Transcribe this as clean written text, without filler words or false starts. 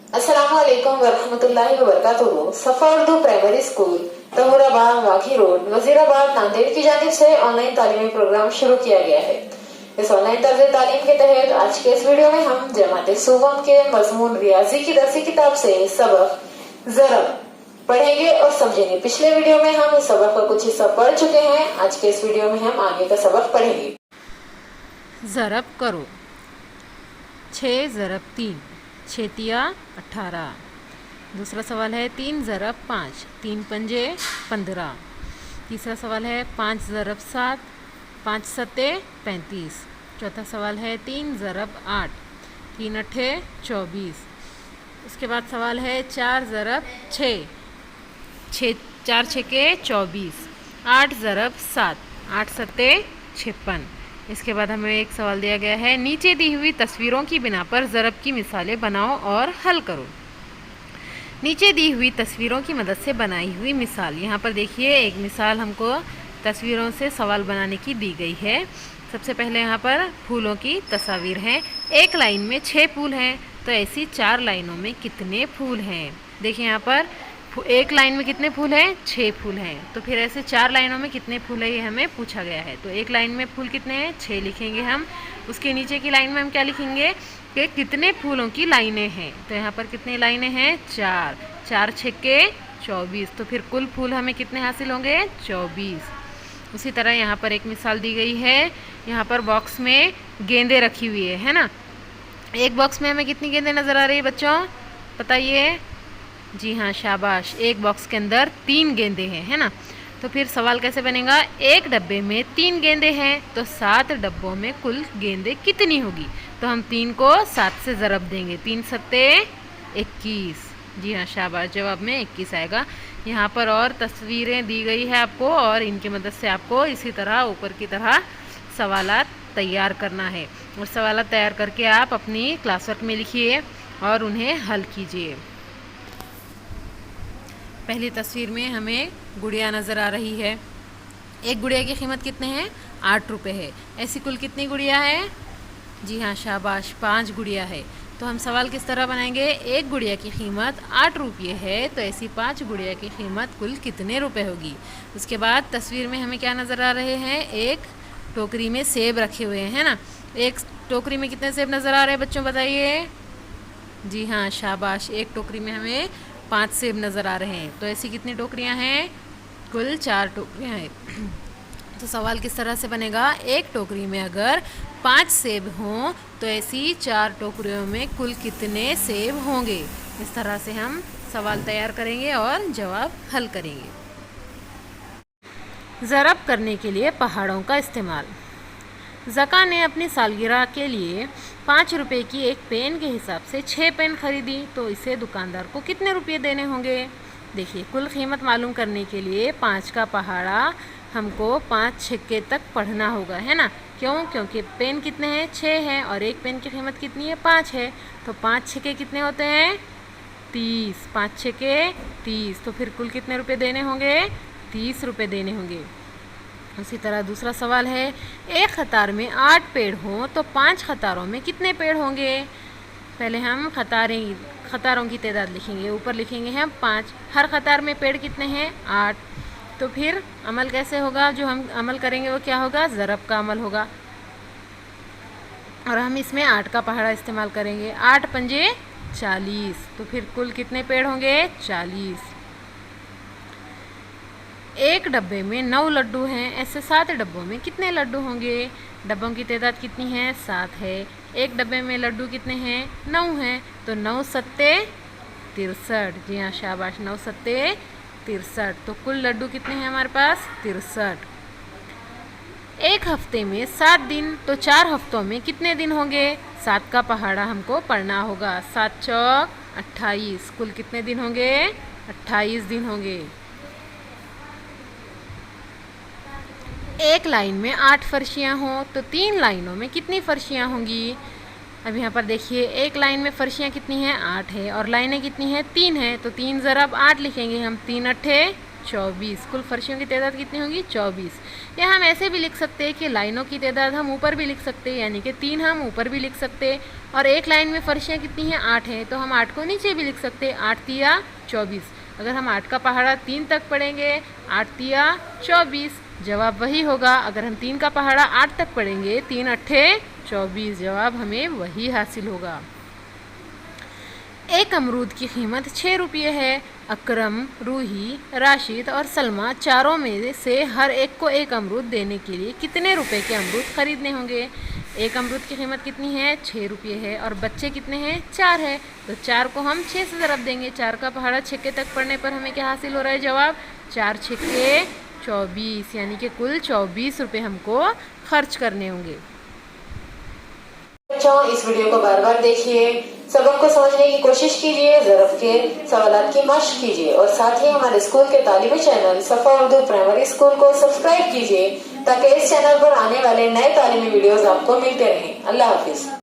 अस्सलामुअलैकुम वरहमतुल्लाहि वबरकातुहू। Safa Urdu primary school Tamurabagh Waghi road Wazirabad Nanded की जानिब से ऑनलाइन तालीमी प्रोग्राम शुरू किया गया है। इस ऑनलाइन तर्ज तालीम के तहत आज के इस वीडियो में हम जमात सुवम के मजमून रियाजी की दरसी किताब से सबक ज़रब पढ़ेंगे और समझेंगे। पिछले वीडियो में हम इस सबक का कुछ हिस्सा पढ़ चुके हैं। आज के इस वीडियो में हम आगे का सबक पढ़ेंगे। ज़रब करो। 6 ज़रब 3 6 18। दूसरा सवाल है 3 ज़रब 5 3 पंजे 15। तीसरा सवाल है 5 ज़रब 7 5 सत्ते 35। चौथा सवाल है 3 ज़रब 8 3 अट्ठे 24। उसके बाद सवाल है 4 ज़रब 6 4 छक्के 24। 8 ज़रब 7 8 सत्ते 56। इसके बाद हमें एक सवाल दिया गया है, नीचे दी हुई तस्वीरों की बिना पर ज़रब की मिसालें बनाओ और हल करो। नीचे दी हुई तस्वीरों की मदद से बनाई हुई मिसाल। यहाँ पर देखिए एक मिसाल हमको तस्वीरों से सवाल बनाने की दी गई है। सबसे पहले यहाँ पर फूलों की तस्वीर है। एक लाइन में 6 फूल हैं, तो ऐसी 4 लाइनों में कितने फूल हैं। देखिए यहाँ पर एक लाइन में कितने फूल हैं, 6 फूल हैं। तो फिर ऐसे 4 लाइनों में कितने फूल है ये हमें पूछा गया है। तो एक लाइन में फूल कितने हैं, 6 लिखेंगे हम। उसके नीचे की लाइन में हम क्या लिखेंगे कि कितने फूलों की लाइनें हैं। तो यहाँ पर कितनी लाइनें हैं, 4 4 छक्के 24। तो फिर कुल फूल हमें कितने हासिल होंगे, 24। उसी तरह यहाँ पर एक मिसाल दी गई है। यहाँ पर बॉक्स में गेंदें रखी हुई है ना। एक बॉक्स में हमें कितनी गेंदें नज़र आ रही है बच्चों, बताइए। जी हाँ, शाबाश। एक बॉक्स के अंदर 3 गेंदें हैं, है ना। तो फिर सवाल कैसे बनेगा, एक डब्बे में 3 गेंदें हैं, तो 7 डब्बों में कुल गेंदें कितनी होगी। तो हम 3 को 7 से ज़रब देंगे। 3 सत्ते 21। जी हाँ, शाबाश। जवाब में 21 आएगा। यहाँ पर और तस्वीरें दी गई है आपको, और इनकी मदद से आपको इसी तरह ऊपर की तरह सवालात तैयार करना है। और सवालात तैयार करके आप अपनी क्लास वर्क में लिखिए और उन्हें हल कीजिए। पहली तस्वीर में हमें गुड़िया नज़र आ रही है। एक गुड़िया की कीमत कितने हैं, 8 रुपये है। ऐसी कुल कितनी गुड़िया है, जी हाँ, शाबाश, 5 गुड़िया है। तो हम सवाल किस तरह बनाएंगे, एक गुड़िया की कीमत 8 रुपये है, तो ऐसी 5 गुड़िया की कीमत कुल कितने रुपए होगी। उसके बाद तस्वीर में हमें क्या नज़र आ रहे हैं, एक टोकरी में सेब रखे हुए हैं ना। एक टोकरी में कितने सेब नज़र आ रहे हैं बच्चों, बताइए। जी हाँ, शाबाश। एक टोकरी में हमें 5 सेब नज़र आ रहे हैं। तो ऐसी कितनी टोकरियाँ हैं, कुल 4 टोकरियाँ हैं। तो सवाल किस तरह से बनेगा, एक टोकरी में अगर 5 सेब हों तो ऐसी 4 टोकरियों में कुल कितने सेब होंगे। इस तरह से हम सवाल तैयार करेंगे और जवाब हल करेंगे। ज़रब करने के लिए पहाड़ों का इस्तेमाल। ज़का ने अपनी सालगिरह के लिए 5 रुपये की एक पेन के हिसाब से 6 पेन खरीदी, तो इसे दुकानदार को कितने रुपये देने होंगे। देखिए, कुल कीमत मालूम करने के लिए 5 का पहाड़ा हमको 5 छक्के तक पढ़ना होगा, है ना। क्यों, क्योंकि पेन कितने हैं, 6 हैं, और एक पेन की कीमत कितनी है, 5 है। तो 5 छक्के कितने होते हैं, 30। 5 छक्के 30। तो फिर कुल कितने रुपये देने होंगे, 30 रुपये देने होंगे। उसी तरह दूसरा सवाल है, एक कतार में 8 पेड़ हों तो 5 कतारों में कितने पेड़ होंगे। पहले हम कतारों की तादाद लिखेंगे। ऊपर लिखेंगे हम 5, हर कतार में पेड़ कितने हैं, 8। तो फिर अमल कैसे होगा, जो हम अमल करेंगे वो क्या होगा, ज़रब का अमल होगा। और हम इसमें 8 का पहाड़ा इस्तेमाल करेंगे। 8 पंजे 40। तो फिर कुल कितने पेड़ होंगे, 40। एक डब्बे में 9 लड्डू हैं, ऐसे 7 डब्बों में कितने लड्डू होंगे। डब्बों की तादाद कितनी है, 7 है। एक डब्बे में लड्डू कितने हैं, 9 हैं। तो 9 सत्ते 63। जी हाँ, शाबाश, 9 सत्ते 63। तो कुल लड्डू कितने हैं हमारे पास, 63। एक हफ्ते में 7 दिन, तो 4 हफ्तों में कितने दिन होंगे। 7 का पहाड़ा हमको पढ़ना होगा। 7 चौक 28। कुल कितने दिन होंगे, 28 दिन होंगे। एक लाइन में 8 फर्शियाँ हों तो 3 लाइनों में कितनी फर्शियाँ होंगी। अब यहाँ पर देखिए, एक लाइन में फर्शियाँ कितनी हैं, 8 है, और लाइनें कितनी हैं, 3 हैं। तो 3 ज़रब 8 लिखेंगे हम। 3 अट्ठे 24। कुल फर्शियों की तादाद कितनी होगी? 24। या हम ऐसे भी लिख सकते हैं कि लाइनों की तादाद हम ऊपर भी लिख सकते हैं, यानी कि 3 हम ऊपर भी लिख सकते हैं। और एक लाइन में फर्शियाँ कितनी हैं? 8 हैं, तो हम 8 को नीचे भी लिख सकते हैं। 8 तिया 24। अगर हम 8 का पहाड़ा 3 तक पढ़ेंगे, 8 तिया 24, जवाब वही होगा। अगर हम 3 का पहाड़ा 8 तक पढ़ेंगे, 3 अट्ठे 24, जवाब हमें वही हासिल होगा। एक अमरूद की कीमत 6 रुपये है। अकरम, रूही, राशिद और सलमा चारों में से हर एक को एक अमरूद देने के लिए कितने रुपए के अमरूद खरीदने होंगे? एक अमरूद की कीमत कितनी है? 6 रुपये है और बच्चे कितने हैं? 4 है, तो 4 को हम 6 से ज़रब देंगे। 4 का पहाड़ा 6 तक पढ़ने पर हमें क्या हासिल हो रहा है? जवाब 4 6 24, यानी कि कुल 24 रुपये हमको खर्च करने होंगे। बच्चों, इस वीडियो को बार बार देखिए, सबक को समझने की कोशिश कीजिए, ज़रफ़ के सवालात की मश्क कीजिए और साथ ही हमारे स्कूल के तालीमी चैनल सफ़ा उर्दू प्राइमरी स्कूल को सब्सक्राइब कीजिए ताकि इस चैनल पर आने वाले नए तालीमी वीडियोस आपको मिलते रहें। अल्लाह हाफिज।